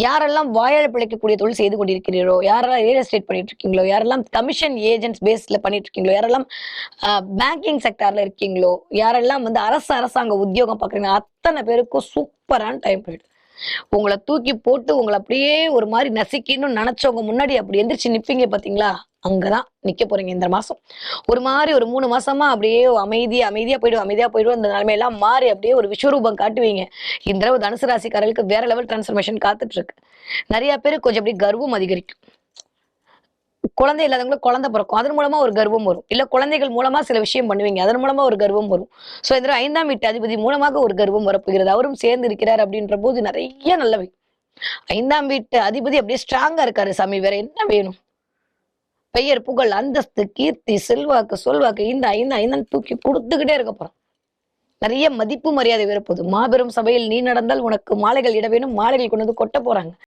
யாரெல்லாம் வாயால பிழைக்கக்கூடிய தொழில் செய்து கொண்டிருக்கிறீரோ, யாரெல்லாம் ரியல் எஸ்டேட் பண்ணிட்டு இருக்கீங்களோ, யாரெல்லாம் கமிஷன் ஏஜென்ட்ஸ் பேஸ்ல பண்ணிட்டு இருக்கீங்களோ, யாரெல்லாம் பேங்கிங் செக்டார்ல இருக்கீங்களோ, யாரெல்லாம் வந்து அரசாங்க உத்தியோகம் பாக்குறீங்க, அத்தனை பேருக்கும் சூப்பரான டைம் பீரியட். உங்களை தூக்கி போட்டு உங்களை அப்படியே ஒரு மாதிரி நசுக்கின்னு நினைச்சவங்க முன்னாடி அப்படி எந்திரிச்சு நிப்பீங்க பாத்தீங்களா, அங்கதான் நிக்க போறீங்க இந்த மாசம். ஒரு மாதிரி ஒரு 3 மாசமா அப்படியே அமைதியா போயிடும் அந்த நிலைமையெல்லாம் மாறி அப்படியே ஒரு விஸ்வரூபம் காட்டுவீங்க. இந்த தடவை தனுசு ராசிக்காரர்களுக்கு வேற லெவல் டிரான்ஸ்ஃபர்மேஷன் காத்துட்டு இருக்கு. நிறைய பேருக்கு கொஞ்சம் அப்படியே கர்வம் அதிகரிக்கும். குழந்தை இல்லாதவங்களுக்கு குழந்தை பிறக்கும், அதன் மூலமா ஒரு கர்வம் வரும். இல்ல குழந்தைகள் மூலமா சில விஷயம் பண்ணுவீங்க, அதன் மூலமா ஒரு கர்வம் வரும். சோ இந்த 5ஆம் வீட்டு அதிபதி மூலமாக ஒரு கர்வம் வரப்போகிறது. அவரும் சேர்ந்து இருக்கிறார் அப்படின்ற போது நிறைய நல்லவை. 5ஆம் வீட்டு அதிபதி அப்படியே ஸ்ட்ராங்கா இருக்காரு சாமி, வேற என்ன வேணும்? பெயர், புகழ், அந்தஸ்து, கீர்த்தி, செல்வாக்கு, சொல்வாக்கு, இந்த தூக்கி கொடுத்துக்கிட்டே இருக்க போறோம். நிறைய மதிப்பு மரியாதை வரப்போகுது. மாபெரும் சபையில் நீ நடந்தால் உனக்கு மாலைகள் இட வேணும், மாலைகள் கொண்டு வந்து கொட்ட போறாங்க.